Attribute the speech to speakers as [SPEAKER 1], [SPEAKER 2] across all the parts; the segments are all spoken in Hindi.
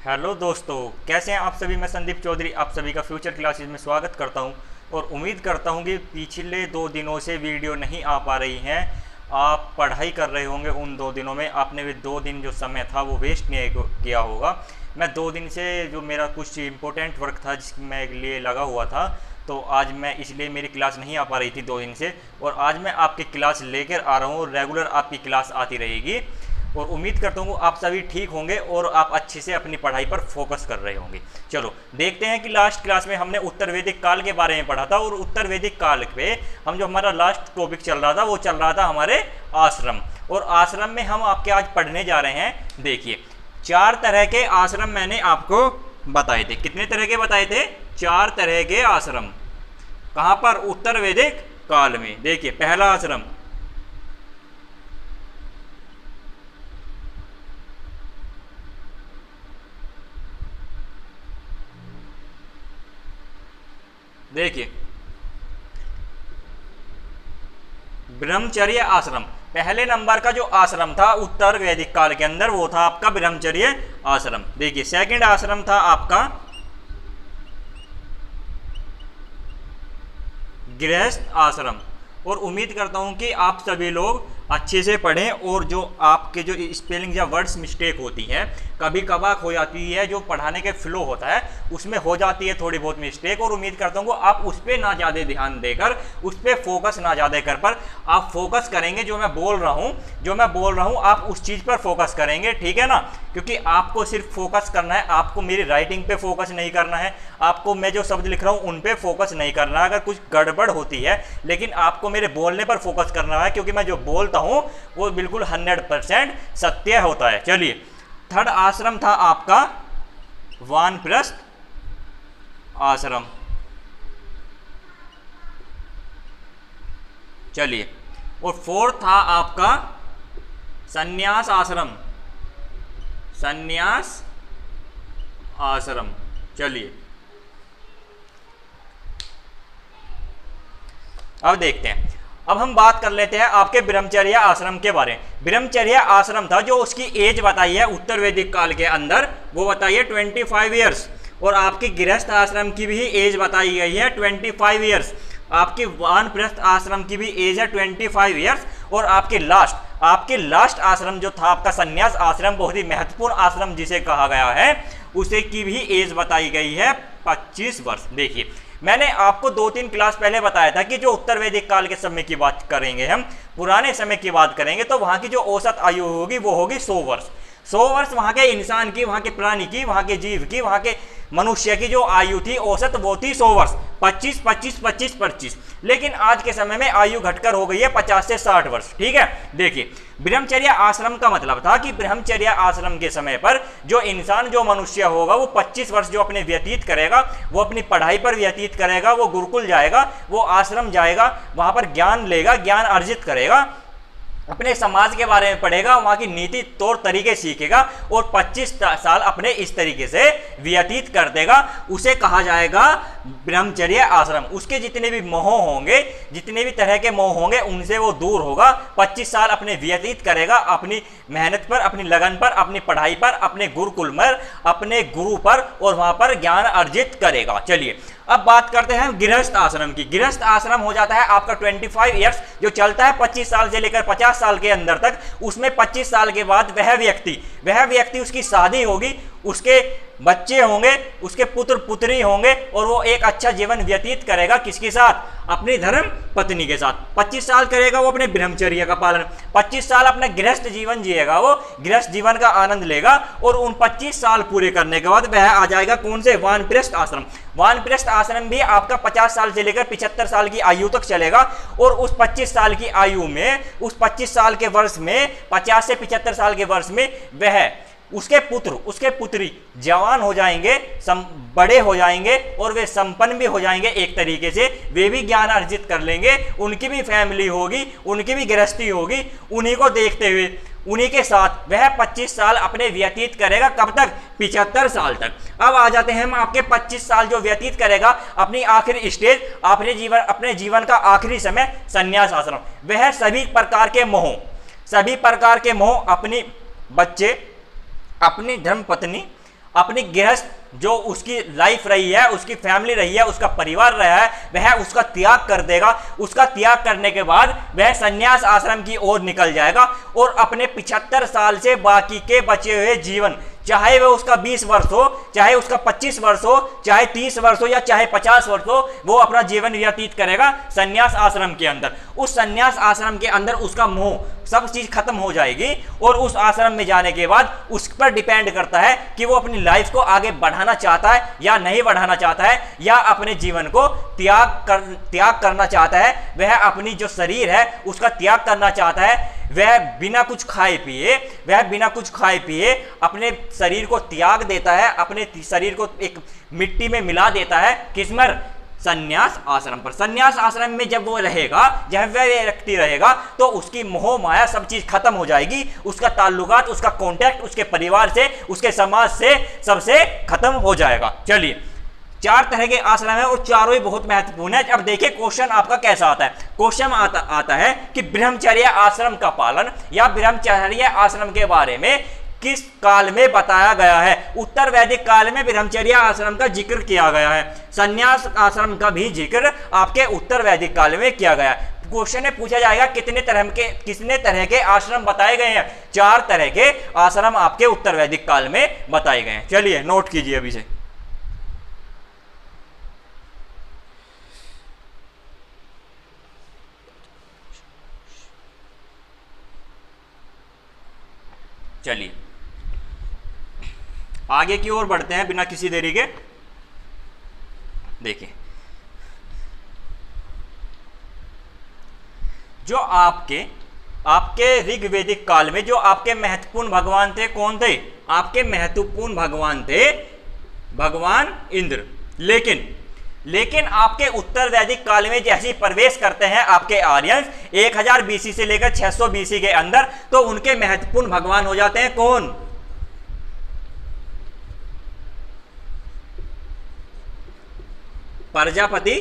[SPEAKER 1] हेलो दोस्तों, कैसे हैं आप सभी। मैं संदीप चौधरी आप सभी का फ्यूचर क्लासेस में स्वागत करता हूं और उम्मीद करता हूं कि पिछले 2 दिनों से वीडियो नहीं आ पा रही हैं। आप पढ़ाई कर रहे होंगे, उन 2 दिनों में आपने भी 2 दिन जो समय था वो वेस्ट नहीं किया होगा। मैं 2 दिन से जो मेरा कुछ इम्पोर्टेंट वर्क था जिसमें लिए लगा हुआ था, तो आज मैं इसलिए मेरी क्लास नहीं आ पा रही थी 2 दिन से, और आज मैं आपकी क्लास लेकर आ रहा हूँ। रेगुलर आपकी क्लास आती रहेगी और उम्मीद करता हूँ आप सभी ठीक होंगे और आप अच्छे से अपनी पढ़ाई पर फोकस कर रहे होंगे। चलो देखते हैं कि लास्ट क्लास में हमने उत्तर वैदिक काल के बारे में पढ़ा था, और उत्तर वैदिक काल पे हम जो हमारा लास्ट टॉपिक चल रहा था वो चल रहा था हमारे आश्रम। और आश्रम में हम आपके आज पढ़ने जा रहे हैं। देखिए, 4 तरह के आश्रम मैंने आपको बताए थे। कितने तरह के बताए थे? 4 तरह के आश्रम। कहाँ पर? उत्तर वैदिक काल में। देखिए, पहला आश्रम देखिए, ब्रह्मचर्य आश्रम। पहले नंबर का जो आश्रम था उत्तर वैदिक काल के अंदर वो था आपका ब्रह्मचर्य आश्रम। देखिए, सेकंड आश्रम था आपका गृहस्थ आश्रम। और उम्मीद करता हूं कि आप सभी लोग अच्छे से पढ़ें, और जो आपके जो स्पेलिंग या वर्ड्स मिस्टेक होती हैं, कभी कभार हो जाती है, जो पढ़ाने के फ्लो होता है उसमें हो जाती है थोड़ी बहुत मिस्टेक, और उम्मीद करता हूँ आप उस पर ना ज़्यादा ध्यान देकर, उस पर फोकस ना ज़्यादा कर पर आप फोकस करेंगे। जो मैं बोल रहा हूँ आप उस चीज़ पर फोकस करेंगे, ठीक है ना। क्योंकि आपको सिर्फ फोकस करना है, आपको मेरी राइटिंग पे फोकस नहीं करना है, आपको मैं जो शब्द लिख रहा हूँ उन पे फोकस नहीं करना है। अगर कुछ गड़बड़ होती है, लेकिन आपको मेरे बोलने पर फोकस करना है, क्योंकि मैं जो बोलता हूं वो बिल्कुल 100% सत्य होता है। चलिए, थर्ड आश्रम था आपका वानप्रस्थ आश्रम। चलिए, और फोर्थ था आपका संन्यास आश्रम। संन्यास आश्रम। चलिए, अब देखते हैं। अब हम बात कर लेते हैं आपके ब्रह्मचर्य आश्रम के बारे में। ब्रह्मचर्य आश्रम था, जो उसकी एज बताई है उत्तर वैदिक काल के अंदर, वो बताइए 25 ईयर्स। और आपकी गृहस्थ आश्रम की भी एज बताई गई है 25 ईयर्स। आपकी वानप्रस्थ आश्रम की भी एज है 25 ईयर्स। और आपके लास्ट आश्रम जो था आपका संन्यास आश्रम, बहुत ही महत्वपूर्ण आश्रम जिसे कहा गया है, उसे की भी एज बताई गई है 25 वर्ष। देखिए, मैंने आपको 2-3 क्लास पहले बताया था कि जो उत्तर वैदिक काल के समय की बात करेंगे, हम पुराने समय की बात करेंगे, तो वहां की जो औसत आयु होगी वो होगी 100 वर्ष। 100 वर्ष वहां के इंसान की, वहां के प्राणी की, वहां के जीव की, वहां के मनुष्य की जो आयु थी औसत वो थी 100 वर्ष। 25 25 25 25। लेकिन आज के समय में आयु घटकर हो गई है 50 से 60 वर्ष। ठीक है। देखिए, ब्रह्मचर्य आश्रम का मतलब था कि ब्रह्मचर्य आश्रम के समय पर जो इंसान, जो मनुष्य होगा, वो 25 वर्ष जो अपने व्यतीत करेगा, वो अपनी पढ़ाई पर व्यतीत करेगा, वो गुरुकुल जाएगा, वो आश्रम जाएगा, वहां पर ज्ञान लेगा, ज्ञान अर्जित करेगा, अपने समाज के बारे में पढ़ेगा, वहाँ की नीति तौर तरीके सीखेगा, और 25 साल अपने इस तरीके से व्यतीत कर देगा, उसे कहा जाएगा ब्रह्मचर्य आश्रम। उसके जितने भी मोह होंगे, जितने भी तरह के मोह होंगे, उनसे वो दूर होगा। 25 साल अपने व्यतीत करेगा अपनी मेहनत पर, अपनी लगन पर, अपनी पढ़ाई पर, अपने गुरुकुल पर, अपने गुरु पर, और वहाँ पर ज्ञान अर्जित करेगा। चलिए, अब बात करते हैं गृहस्थ आश्रम की। गृहस्थ आश्रम हो जाता है आपका 25 ईयर्स, जो चलता है 25 साल से लेकर 50 साल के अंदर तक। उसमें 25 साल के बाद वह व्यक्ति उसकी शादी होगी, उसके बच्चे होंगे, उसके पुत्र पुत्री होंगे, और वो एक अच्छा जीवन व्यतीत करेगा। किसके साथ? अपनी धर्म पत्नी के साथ। 25 साल करेगा वो अपने ब्रह्मचर्य का पालन, 25 साल अपना गृहस्थ जीवन जिएगा, वो गृहस्थ जीवन का आनंद लेगा, और उन 25 साल पूरे करने के बाद वह आ जाएगा कौन से? वानप्रस्थ आश्रम। वानप्रस्थ आश्रम भी आपका 50 साल से लेकर 75 साल की आयु तक चलेगा। और उस 25 साल की आयु में, उस 25 साल के वर्ष में, 50 से 75 साल के वर्ष में वह, उसके पुत्र, उसके पुत्री जवान हो जाएंगे, बड़े हो जाएंगे, और वे संपन्न भी हो जाएंगे एक तरीके से। वे भी ज्ञान अर्जित कर लेंगे, उनकी भी फैमिली होगी, उनकी भी गृहस्थी होगी। उन्हीं को देखते हुए, उन्हीं के साथ वह 25 साल अपने व्यतीत करेगा। कब तक? 75 साल तक। अब आ जाते हैं हम आपके 25 साल जो व्यतीत करेगा, अपनी आखिरी स्टेज, अपने जीवन का आखिरी समय, संन्यास आश्रम। वह सभी प्रकार के मोह, अपनी बच्चे, अपनी धर्मपत्नी, अपनी गृहस्थ जो उसकी लाइफ रही है, उसकी फैमिली रही है, उसका परिवार रहा है, वह उसका त्याग कर देगा। उसका त्याग करने के बाद वह संन्यास आश्रम की ओर निकल जाएगा और अपने 75 साल से बाकी के बचे हुए जीवन, चाहे वह उसका 20 वर्ष हो, चाहे उसका 25 वर्ष हो, चाहे 30 वर्ष हो या चाहे 50 वर्ष हो, वो अपना जीवन व्यतीत करेगा संन्यास आश्रम के अंदर। उस संन्यास आश्रम के अंदर उसका मोह, सब चीज खत्म हो जाएगी और उस आश्रम में जाने के बाद उस पर डिपेंड करता है कि वो अपनी लाइफ को आगे बढ़ाना चाहता है या नहीं बढ़ाना चाहता है, या अपने जीवन को त्याग करना चाहता है। वह अपनी जो शरीर है उसका त्याग करना चाहता है। वह बिना कुछ खाए पिए अपने शरीर को त्याग देता है, अपने शरीर को एक मिट्टी में मिला देता है। किसमर? संन्यास आश्रम पर। संन्यास आश्रम में जब वो रहेगा, जब वह व्यक्ति रहेगा, तो उसकी मोह माया सब चीज खत्म हो जाएगी। उसका ताल्लुकात, उसका कांटेक्ट उसके परिवार से, उसके समाज से, सबसे खत्म हो जाएगा। चलिए, 4 तरह के आश्रम है और चारों ही बहुत महत्वपूर्ण है। अब देखिए क्वेश्चन आपका कैसा आता है। क्वेश्चन आता है कि ब्रह्मचर्य आश्रम का पालन या ब्रह्मचर्य आश्रम के बारे में किस काल में बताया गया है? उत्तर वैदिक काल में ब्रह्मचर्य आश्रम का जिक्र किया गया है। संन्यास आश्रम का भी जिक्र आपके उत्तर वैदिक काल में किया गया है। क्वेश्चन में पूछा जाएगा कितने तरह के आश्रम बताए गए हैं? 4 तरह के आश्रम आपके उत्तर वैदिक काल में बताए गए हैं। चलिए नोट कीजिए अभी से। चलिए आगे की ओर बढ़ते हैं बिना किसी देरी के। देखिए, जो आपके ऋग्वेदिक काल में जो आपके महत्वपूर्ण भगवान थे, कौन थे? आपके महत्वपूर्ण भगवान थे भगवान इंद्र। लेकिन आपके उत्तर वैदिक काल में जैसे ही प्रवेश करते हैं आपके आर्यंस 1000 बीसी से लेकर 600 बीसी के अंदर, तो उनके महत्वपूर्ण भगवान हो जाते हैं कौन? प्रजापति,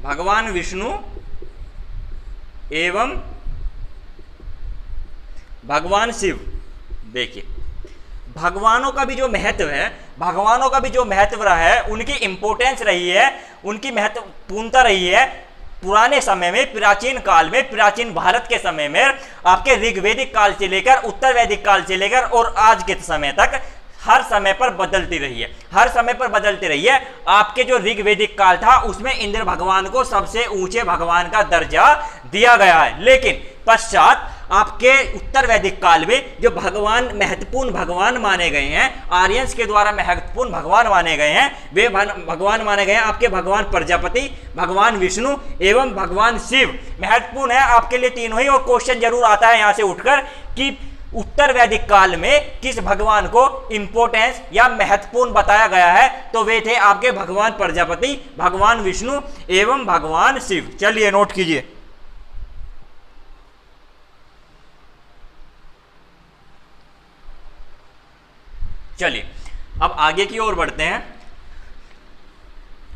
[SPEAKER 1] भगवान विष्णु एवं भगवान शिव। देखिए, भगवानों का भी जो महत्व है, भगवानों का भी जो महत्व रहा है, उनकी इंपॉर्टेंस रही है, उनकी महत्वपूर्णता रही है पुराने समय में, प्राचीन काल में, प्राचीन भारत के समय में, आपके ऋग्वेदिक काल से लेकर उत्तर वैदिक काल से लेकर और आज के समय तक हर समय पर बदलती रही है। हर समय पर बदलती रही है। आपके जो ऋग्वेदिक काल था उसमें इंद्र भगवान को सबसे ऊंचे भगवान का दर्जा दिया गया है, लेकिन पश्चात आपके उत्तर वैदिक काल में जो भगवान महत्वपूर्ण भगवान माने गए हैं, आर्यंस के द्वारा महत्वपूर्ण भगवान माने गए हैं, वे भगवान माने गए हैं आपके भगवान प्रजापति, भगवान विष्णु एवं भगवान शिव। महत्वपूर्ण है आपके लिए तीनों ही। और क्वेश्चन जरूर आता है यहां से उठकर कि उत्तर वैदिक काल में किस भगवान को इंपॉर्टेंस या महत्वपूर्ण बताया गया है? तो वे थे आपके भगवान प्रजापति, भगवान विष्णु एवं भगवान शिव। चलिए नोट कीजिए। चलिए अब आगे की ओर बढ़ते हैं।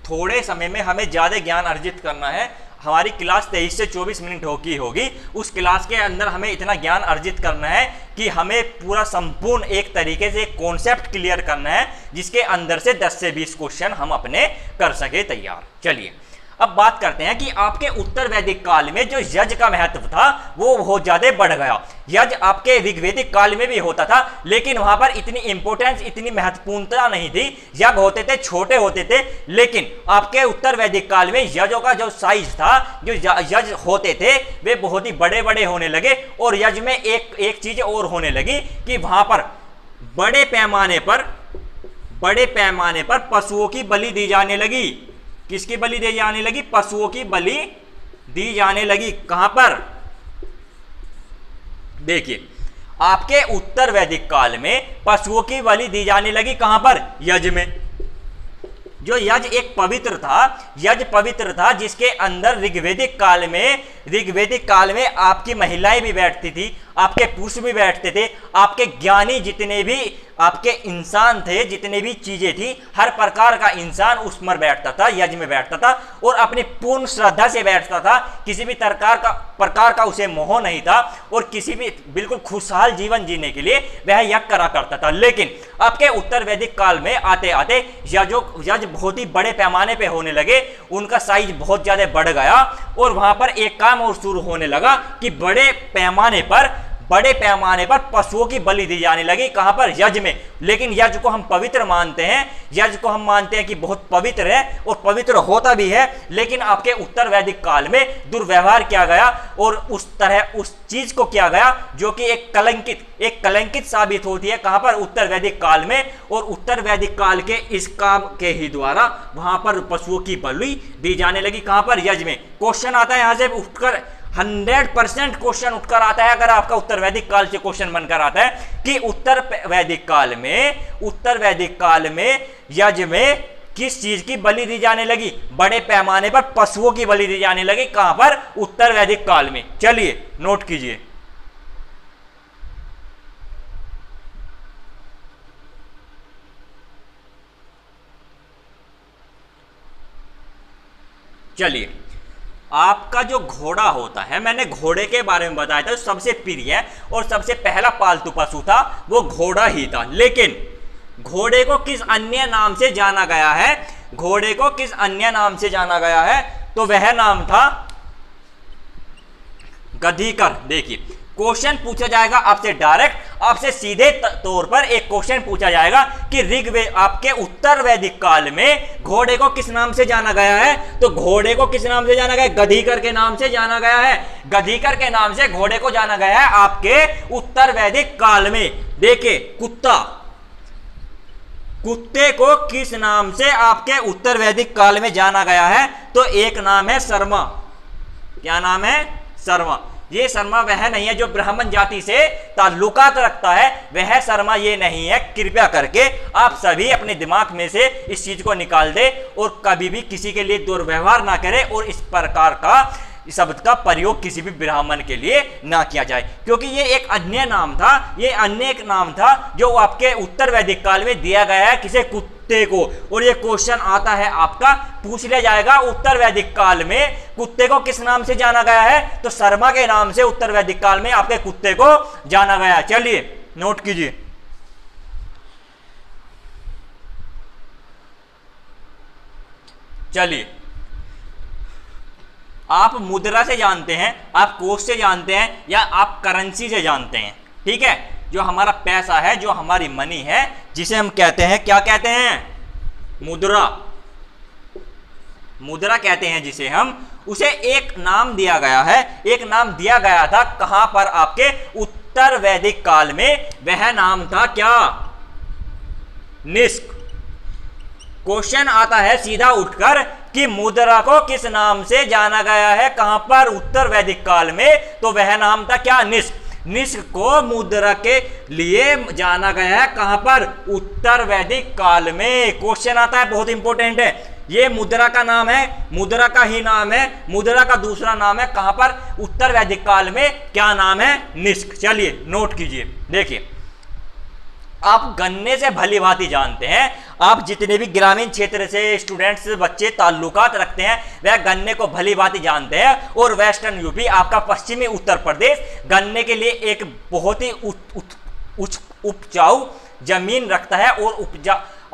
[SPEAKER 1] थोड़े समय में हमें ज्यादा ज्ञान अर्जित करना है। हमारी क्लास 23 से 24 मिनट होगी। उस क्लास के अंदर हमें इतना ज्ञान अर्जित करना है कि हमें पूरा संपूर्ण एक तरीके से कॉन्सेप्ट क्लियर करना है, जिसके अंदर से 10 से 20 क्वेश्चन हम अपने कर सके तैयार। चलिए अब बात करते हैं कि आपके उत्तर वैदिक काल में जो यज्ञ का महत्व था वो बहुत ज्यादा बढ़ गया। यज्ञ आपके ऋग्वेदिक काल में भी होता था, लेकिन वहां पर इतनी इंपॉर्टेंस, इतनी महत्वपूर्णता नहीं थी। यज्ञ होते थे, छोटे होते थे, लेकिन आपके उत्तर वैदिक काल में यज्ञों का जो साइज था, जो यज्ञ होते थे, वे बहुत ही बड़े बड़े होने लगे। और यज्ञ में एक चीज और होने लगी कि वहां पर बड़े पैमाने पर पशुओं की बलि दी जाने लगी। किसकी बलि दी जाने लगी? पशुओं की बलि दी जाने लगी। कहां पर? देखिए, आपके उत्तर वैदिक काल में पशुओं की बलि दी जाने लगी। कहां पर? यज्ञ में। जो यज्ञ एक पवित्र था, जिसके अंदर ऋग्वेदिक काल में आपकी महिलाएं भी बैठती थी, आपके पुरुष भी बैठते थे, आपके ज्ञानी जितने भी आपके इंसान थे, जितने भी चीजें थी, हर प्रकार का इंसान उसमें बैठता था, यज्ञ में बैठता था और अपनी पूर्ण श्रद्धा से बैठता था। किसी भी प्रकार का उसे मोह नहीं था और किसी भी बिल्कुल खुशहाल जीवन जीने के लिए वह यज्ञ करा करता था। लेकिन आपके उत्तर वैदिक काल में आते आते यज्ञ बहुत ही बड़े पैमाने पे होने लगे, उनका साइज बहुत ज्यादा बढ़ गया और वहां पर एक काम और शुरू होने लगा कि बड़े पैमाने पर पशुओं की बलि दी जाने लगी। कहां पर? यज्ञ में। लेकिन यज्ञ को हम पवित्र मानते हैं, यज्ञ को हम मानते हैं कि बहुत पवित्र है और पवित्र होता भी है। लेकिन आपके उत्तर वैदिक काल में दुर्व्यवहार किया गया और उस चीज को किया गया जो कि एक कलंकित साबित होती है। कहां पर? उत्तर वैदिक काल में। और उत्तर वैदिक काल के इस काम के ही द्वारा वहां पर पशुओं की बलि दी जाने लगी। कहां पर? यज्ञ में। क्वेश्चन आता है यहां से उठकर 100% क्वेश्चन उठकर आता है, अगर आपका उत्तर वैदिक काल से क्वेश्चन बनकर आता है कि उत्तर वैदिक काल में यज्ञ में किस चीज की बलि दी जाने लगी? बड़े पैमाने पर पशुओं की बलि दी जाने लगी। कहां पर? उत्तर वैदिक काल में। चलिए नोट कीजिए। चलिए, आपका जो घोड़ा होता है, मैंने घोड़े के बारे में बताया था, सबसे प्रिय और सबसे पहला पालतू पशु था वो घोड़ा ही था। लेकिन घोड़े को किस अन्य नाम से जाना गया है? घोड़े को किस अन्य नाम से जाना गया है? तो वह नाम था गधिकर। देखिए, क्वेश्चन पूछा जाएगा आपसे डायरेक्ट, आपसे सीधे तौर पर एक क्वेश्चन पूछा जाएगा कि ऋग्वेद आपके उत्तर वैदिक काल में घोड़े को किस नाम से जाना गया है? तो घोड़े को किस नाम से जाना गया है? गधिकर के नाम से जाना गया है। गधिकर के नाम से घोड़े को जाना गया है आपके उत्तर वैदिक काल में। देखिए, कुत्ते को किस नाम से आपके उत्तर वैदिक काल में जाना गया है? तो एक नाम है शर्मा। क्या नाम है? शर्मा। ये शर्मा वह नहीं है जो ब्राह्मण जाति से ताल्लुकात रखता है, वह शर्मा ये नहीं है। कृपया करके आप सभी अपने दिमाग में से इस चीज को निकाल दे और कभी भी किसी के लिए दुर्व्यवहार ना करें और इस प्रकार का शब्द का प्रयोग किसी भी ब्राह्मण के लिए ना किया जाए, क्योंकि ये एक अन्य नाम था, ये अन्य एक नाम था जो आपके उत्तर वैदिक काल में दिया गया है किसे? कुत्ते को। और ये क्वेश्चन आता है आपका, पूछ लिया जाएगा उत्तर वैदिक काल में कुत्ते को किस नाम से जाना गया है? तो शर्मा के नाम से उत्तर वैदिक काल में आपके कुत्ते को जाना गया। चलिए नोट कीजिए। चलिए, आप मुद्रा से जानते हैं, आप कोष से जानते हैं, या आप करेंसी से जानते हैं। ठीक है, जो हमारा पैसा है, जो हमारी मनी है, जिसे हम कहते हैं, क्या कहते हैं? मुद्रा। मुद्रा कहते हैं जिसे हम, उसे एक नाम दिया गया है। एक नाम दिया गया था कहां पर? आपके उत्तर वैदिक काल में। वह नाम था क्या? निष्क। क्वेश्चन आता है सीधा उठकर कि मुद्रा को किस नाम से जाना गया है? कहां पर? उत्तर वैदिक काल में। तो वह नाम था क्या? निष्क। निष्क को मुद्रा के लिए जाना गया है कहां पर? उत्तर वैदिक काल में। क्वेश्चन आता है, बहुत इंपॉर्टेंट है। ये मुद्रा का नाम है, मुद्रा का ही नाम है, मुद्रा का दूसरा नाम है कहां पर? उत्तर वैदिक काल में। क्या नाम है? निष्क। चलिए नोट कीजिए। देखिए, आप गन्ने से भली भांति जानते हैं, आप जितने भी ग्रामीण क्षेत्र से स्टूडेंट्स बच्चे ताल्लुकात रखते हैं वह गन्ने को भली भांति जानते हैं। और वेस्टर्न यूपी, आपका पश्चिमी उत्तर प्रदेश, गन्ने के लिए एक बहुत ही उपजाऊ जमीन रखता है और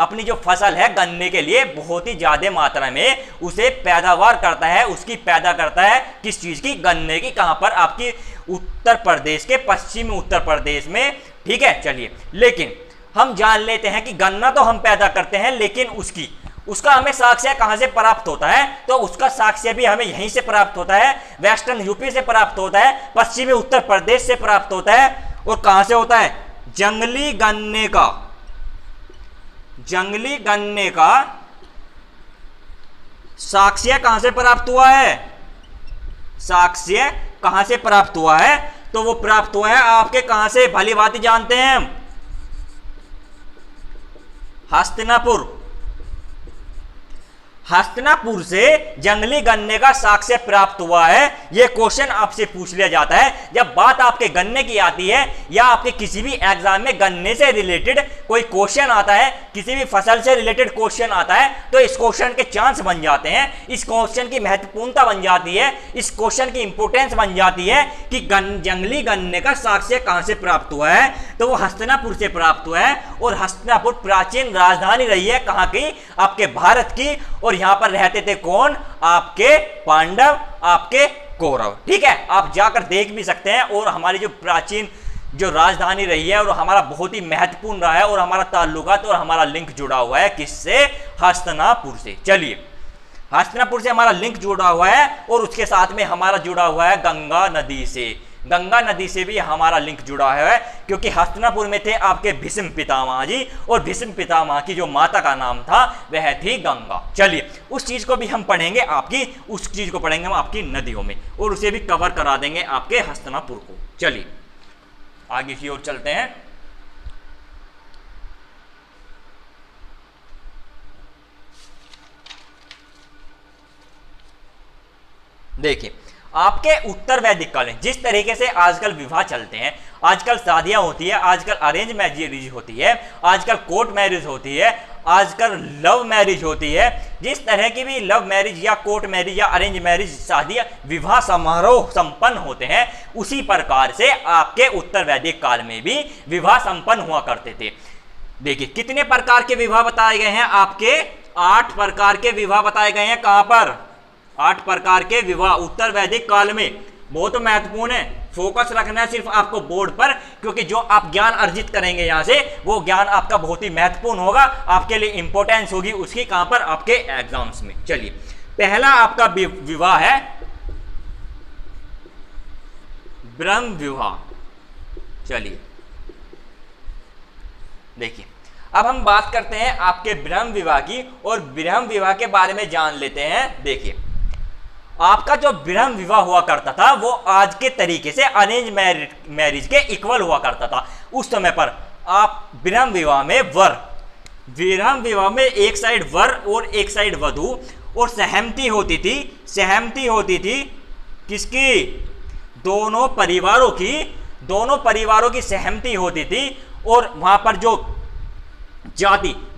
[SPEAKER 1] अपनी जो फसल है गन्ने के लिए बहुत ही ज्यादा मात्रा में उसे पैदावार करता है, उसकी पैदा करता है। किस चीज की? गन्ने की। कहां पर? आपकी उत्तर प्रदेश के पश्चिमी उत्तर प्रदेश में। ठीक है, चलिए, लेकिन हम जान लेते हैं कि गन्ना तो हम पैदा करते हैं, लेकिन उसका हमें साक्ष्य कहां से प्राप्त होता है? तो उसका साक्ष्य भी हमें यहीं से प्राप्त होता है, वेस्टर्न यूपी से प्राप्त होता है, पश्चिमी उत्तर प्रदेश से प्राप्त होता है। और कहां से होता है? जंगली गन्ने का साक्ष्य कहां से प्राप्त हुआ है? साक्ष्य कहां से प्राप्त हुआ है? तो वो प्राप्त हुआ है आपके कहां से? भली भांति जानते हैं हम, हस्तिनापुर से जंगली गन्ने का साक्ष्य प्राप्त हुआ है। ये क्वेश्चन आपसे पूछ लिया जाता है जब बात आपके गन्ने की आती है या आपके किसी भी एग्जाम में गन्ने से रिलेटेड कोई क्वेश्चन आता है, किसी भी फसल से रिलेटेड क्वेश्चन आता है, तो इस क्वेश्चन के चांस बन जाते हैं, इस क्वेश्चन की महत्वपूर्णता बन जाती है, इस क्वेश्चन की इंपोर्टेंस बन जाती है कि जंगली गन्ने का साक्ष्य कहां से प्राप्त हुआ है, तो वो हस्तिनापुर से प्राप्त हुआ है। और हस्तिनापुर प्राचीन राजधानी रही है कहां की? आपके भारत की। और यहां पर रहते थे कौन? आपके पांडव, आपके कौरव। ठीक है, आप जाकर देख भी सकते हैं। और हमारी जो प्राचीन जो राजधानी रही है और हमारा बहुत ही महत्वपूर्ण रहा है, और हमारा ताल्लुकात और हमारा लिंक जुड़ा हुआ है किससे? हस्तिनापुर से। चलिए, हस्तिनापुर से हमारा लिंक जुड़ा हुआ है और उसके साथ में हमारा जुड़ा हुआ है गंगा नदी से। गंगा नदी से भी हमारा लिंक जुड़ा है, क्योंकि हस्तिनापुर में थे आपके भीष्म पितामह जी, और भीष्म पितामह की जो माता का नाम था वह थी गंगा। चलिए, उस चीज को भी हम पढ़ेंगे, उस चीज को पढ़ेंगे हम आपकी नदियों में, और उसे भी कवर करा देंगे आपके हस्तिनापुर को। चलिए आगे की ओर चलते हैं। देखिए, आपके उत्तर वैदिक काल में जिस तरीके से आजकल विवाह चलते हैं, आजकल शादियां होती है, आजकल अरेंज मैरिज होती है, आजकल कोर्ट मैरिज होती है, आजकल लव मैरिज होती है, जिस तरह की भी लव मैरिज या कोर्ट मैरिज या अरेंज मैरिज शादियां विवाह समारोह संपन्न होते हैं, उसी प्रकार से आपके उत्तर वैदिक काल में भी विवाह संपन्न हुआ करते थे। देखिए, कितने प्रकार के विवाह बताए गए हैं? आपके 8 प्रकार के विवाह बताए गए हैं। कहां पर? 8 प्रकार के विवाह उत्तर वैदिक काल में। बहुत महत्वपूर्ण है, फोकस रखना है सिर्फ आपको बोर्ड पर, क्योंकि जो आप ज्ञान अर्जित करेंगे यहां से, वो ज्ञान आपका बहुत ही महत्वपूर्ण होगा, आपके लिए इंपॉर्टेंस होगी उसकी कहां पर? आपके एग्जाम्स में। चलिए, पहला आपका विवाह है ब्रह्म विवाह। चलिए देखिए, अब हम बात करते हैं आपके ब्रह्म विवाह की, और ब्रह्म विवाह के बारे में जान लेते हैं। देखिए, आपका जो ब्रह्म विवाह हुआ करता था वो आज के तरीके से अरेंज मैरिज के इक्वल हुआ करता था। उस समय पर आप ब्रह्म विवाह में एक साइड वर और एक साइड वधू, और सहमति होती थी किसकी? दोनों परिवारों की सहमति होती थी। और वहां पर जो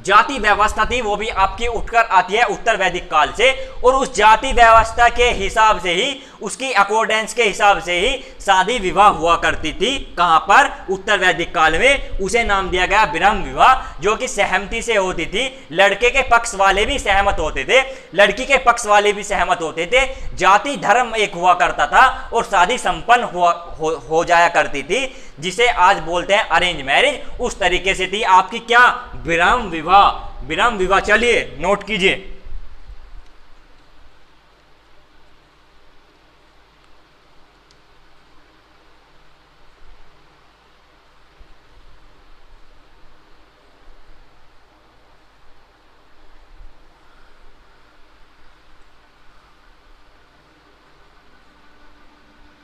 [SPEAKER 1] जाति व्यवस्था थी वो भी आपकी उठकर आती है उत्तर वैदिक काल से, और उस जाति व्यवस्था के हिसाब से ही, उसकी अकॉर्डेंस के हिसाब से ही शादी विवाह हुआ करती थी। कहां पर? उत्तर वैदिक काल में। उसे नाम दिया गया ब्रह्म विवाह, जो कि सहमति से होती थी। लड़के के पक्ष वाले भी सहमत होते थे, लड़की के पक्ष वाले भी सहमत होते थे, जाति धर्म एक हुआ करता था, और शादी संपन्न हो जाया करती थी, जिसे आज बोलते हैं अरेंज मैरिज। उस तरीके से थी आपकी क्या? ब्रह्म विवाह। चलिए नोट कीजिए।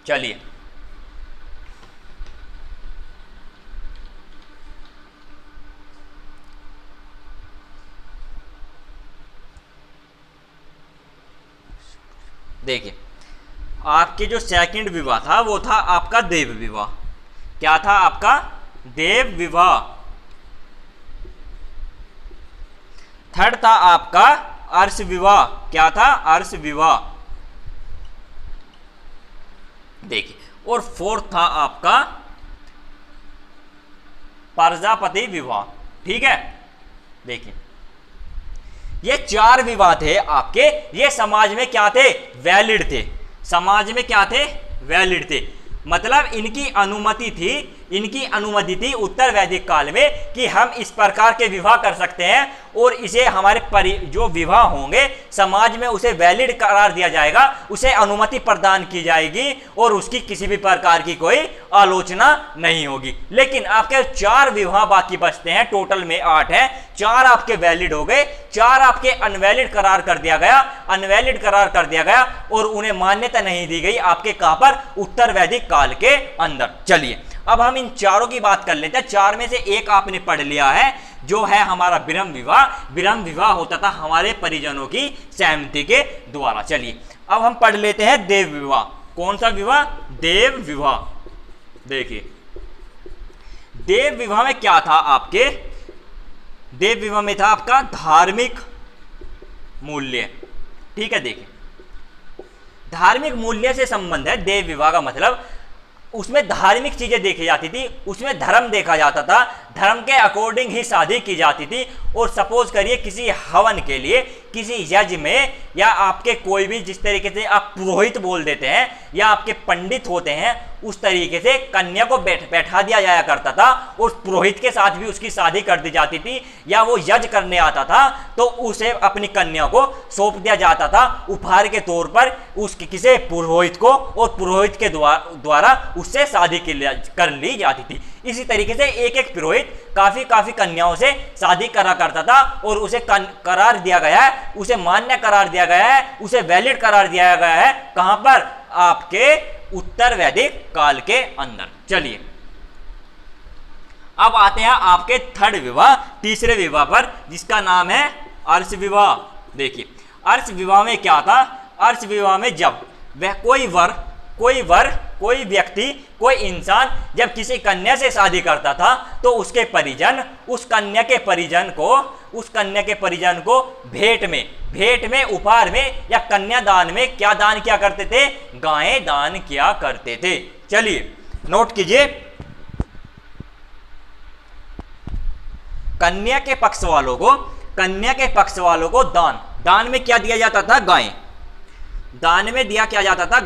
[SPEAKER 1] चलिए, देखिए, आपके जो सेकंड विवाह था वो था आपका देव विवाह। क्या था आपका? देव विवाह। थर्ड था आपका अर्श विवाह। क्या था? अर्श विवाह। देखिए, और फोर्थ था आपका प्रजापति विवाह। ठीक है, देखिए, ये 4 विवाह थे आपके। ये समाज में क्या थे? वैलिड थे। समाज में क्या थे? वैलिड थे, मतलब इनकी अनुमति थी उत्तर वैदिक काल में कि हम इस प्रकार के विवाह कर सकते हैं, और इसे हमारे जो विवाह होंगे समाज में उसे वैलिड करार दिया जाएगा, उसे अनुमति प्रदान की जाएगी, और उसकी किसी भी प्रकार की कोई आलोचना नहीं होगी। लेकिन आपके 4 विवाह बाकी बचते हैं, टोटल में 8 है। 4 आपके वैलिड हो गए, 4 आपके अनवैलिड करार कर दिया गया, और उन्हें मान्यता नहीं दी गई आपके कहां पर? उत्तर वैदिक काल के अंदर। चलिए, अब हम इन चारों की बात कर लेते हैं। 4 में से एक आपने पढ़ लिया है, जो है हमारा ब्रह्म विवाह। ब्रह्म विवाह होता था हमारे परिजनों की सहमति के द्वारा। चलिए, अब हम पढ़ लेते हैं देव विवाह। कौन सा विवाह? देव विवाह। देखिए देव विवाह में क्या था आपके? देव विवाह में था आपका धार्मिक मूल्य। ठीक है, देखिए धार्मिक मूल्य से संबंध है देव विवाह का मतलब उसमें धार्मिक चीजें देखी जाती थी, उसमें धर्म देखा जाता था, धर्म के अकॉर्डिंग ही शादी की जाती थी। और सपोज करिए किसी हवन के लिए, किसी यज्ञ में, या आपके कोई भी जिस तरीके से आप पुरोहित बोल देते हैं या आपके पंडित होते हैं, उस तरीके से कन्या को बैठा दिया जाया करता था और पुरोहित के साथ भी उसकी शादी कर दी जाती थी। या वो यज्ञ करने आता था तो उसे अपनी कन्या को सौंप दिया जाता था उपहार के तौर पर उसके किसी पुरोहित को, और पुरोहित के द्वारा उससे शादी कर ली जाती थी। इसी तरीके से एक एक पुरोहित काफी कन्याओं से शादी करा करता था और उसे करार दिया गया है, उसे मान्य करार दिया गया है, उसे वैलिड करार दिया गया है। कहां पर? आपके उत्तर वैदिक काल के अंदर। चलिए अब आते हैं आपके थर्ड विवाह, तीसरे विवाह पर, जिसका नाम है अर्ष विवाह। देखिए अर्ष विवाह में क्या था? अर्ष विवाह में जब वह कोई व्यक्ति, कोई इंसान जब किसी कन्या से शादी करता था तो उसके परिजन उस कन्या के परिजन को भेंट में उपहार में या कन्यादान में क्या दान किया करते थे? गायें दान किया करते थे। चलिए नोट कीजिए, कन्या के पक्ष वालों को दान में क्या दिया जाता था? गायें। दान में दिया क्या जाता था?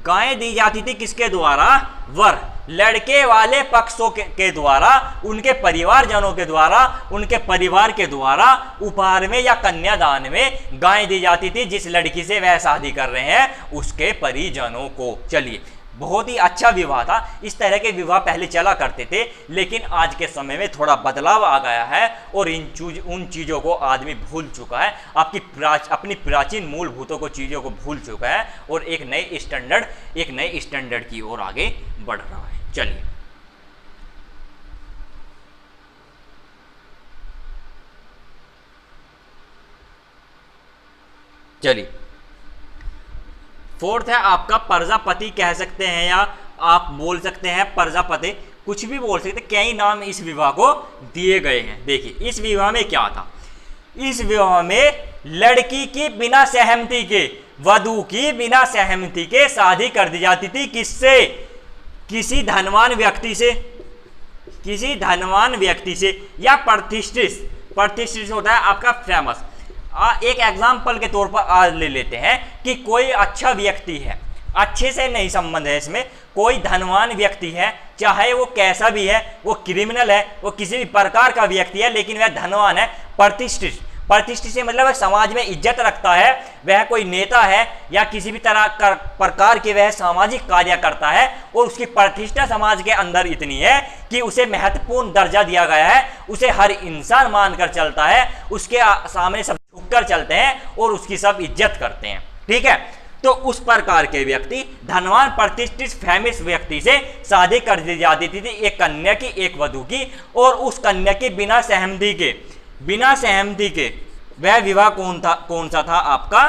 [SPEAKER 1] गायें दी जाती थी। किसके द्वारा? वर, लड़के वाले पक्षों के द्वारा, उनके परिवारजनों के द्वारा, उनके परिवार के द्वारा उपहार में या कन्यादान में गायें दी जाती थी जिस लड़की से वह शादी कर रहे हैं उसके परिजनों को। चलिए बहुत ही अच्छा विवाह था। इस तरह के विवाह पहले चला करते थे, लेकिन आज के समय में थोड़ा बदलाव आ गया है और उन चीज़ों को आदमी भूल चुका है, अपनी प्राचीन मूलभूतों को, चीज़ों को भूल चुका है और एक नए स्टैंडर्ड की ओर आगे बढ़ रहा है। चलिए फोर्थ है आपका प्रजापति कह सकते हैं, या आप बोल सकते हैं प्रजापति, कुछ भी बोल सकते हैं। कई नाम इस विवाह को दिए गए हैं। देखिए इस विवाह में क्या था? इस विवाह में लड़की की बिना सहमति के, वधू की बिना सहमति के शादी कर दी जाती थी। किससे? किसी धनवान व्यक्ति से या प्रतिष्ठित होता है आपका फेमस। एक एग्जाम्पल के तौर पर आज ले लेते हैं कि कोई अच्छा व्यक्ति है, अच्छे से नहीं संबंध है इसमें, कोई धनवान व्यक्ति है, चाहे वो कैसा भी है, वो क्रिमिनल है, वो किसी भी प्रकार का व्यक्ति है, लेकिन वह धनवान है, प्रतिष्ठित से मतलब वह समाज में इज्जत रखता है, वह कोई नेता है या किसी भी प्रकार के वह सामाजिक कार्य करता है और उसकी प्रतिष्ठा समाज के अंदर इतनी है कि उसे महत्वपूर्ण दर्जा दिया गया है, उसे हर इंसान मानकर चलता है, उसके सामने सब झुककर चलते हैं और उसकी सब इज्जत करते हैं। ठीक है, तो उस प्रकार के व्यक्ति, धनवान प्रतिष्ठित फेमस व्यक्ति से शादी कर दी जाती थी, एक कन्या की, एक वधू की, और उस कन्या की बिना सहमति के वह विवाह कौन सा था आपका?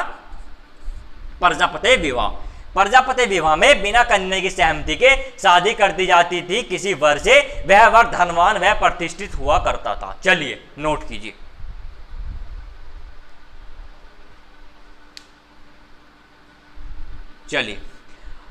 [SPEAKER 1] प्रजापति विवाह। प्रजापति विवाह में बिना कन्या की सहमति के शादी कर दी जाती थी किसी वर से, वह वर धनवान, वह प्रतिष्ठित हुआ करता था। चलिए नोट कीजिए। चलिए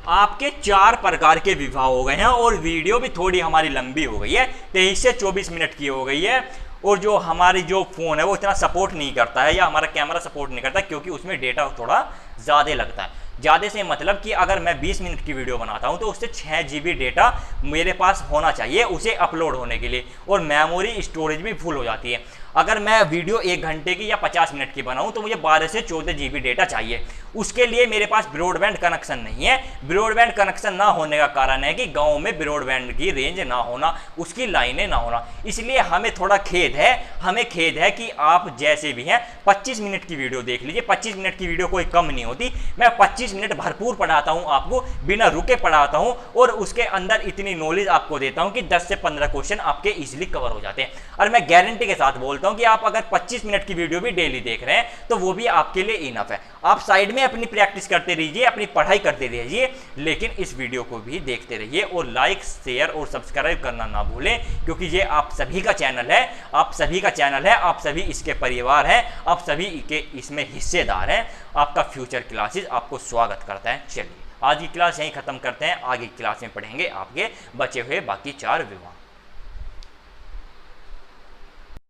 [SPEAKER 1] आपके 4 प्रकार के विवाह हो गए हैं और वीडियो भी थोड़ी हमारी लंबी हो गई है, 23 से 24 मिनट की हो गई है। और जो हमारी जो फ़ोन है वो इतना सपोर्ट नहीं करता है, या हमारा कैमरा सपोर्ट नहीं करता, क्योंकि उसमें डेटा थोड़ा ज़्यादा लगता है। ज़्यादा से मतलब कि अगर मैं 20 मिनट की वीडियो बनाता हूं तो उससे 6 GB डेटा मेरे पास होना चाहिए उसे अपलोड होने के लिए, और मेमोरी स्टोरेज भी फुल हो जाती है। अगर मैं वीडियो 1 घंटे की या 50 मिनट की बनाऊं तो मुझे 12 से 14 GB डेटा चाहिए। उसके लिए मेरे पास ब्रॉडबैंड कनेक्शन नहीं है। ब्रॉडबैंड कनेक्शन ना होने का कारण है कि गांव में ब्रॉडबैंड की रेंज ना होना, उसकी लाइनें ना होना। इसलिए हमें थोड़ा खेद है कि आप जैसे भी हैं 25 मिनट की वीडियो देख लीजिए। 25 मिनट की वीडियो कोई कम नहीं होती। मैं 25 25 मिनट भरपूर पढ़ाता हूं आपको, बिना रुके पढ़ाता हूं और उसके अंदर इतनी नॉलेज आपको देता हूं कि 10 से 15 क्वेश्चन आपके इजीली कवर हो जाते हैं। और मैं गारंटी के साथ बोलता हूं कि आप अगर 25 मिनट की वीडियो भी डेली देख रहे हैं तो वो भी आपके लिए इनफ है। आप साइड में अपनी प्रैक्टिस करते रहिए, अपनी पढ़ाई करते रहिए, लेकिन इस वीडियो को भी देखते रहिए और लाइक, शेयर और सब्सक्राइब करना ना भूलें, क्योंकि ये आप सभी का चैनल है, आप सभी का चैनल है, आप सभी इसके परिवार हैं, आप सभी के इसमें हिस्सेदार हैं। आपका फ्यूचर क्लासेस आपको स्वागत करता है। चलिए आज की क्लास यहीं खत्म करते हैं, आगे की क्लास में पढ़ेंगे आपके बचे हुए बाकी 4 विभाग।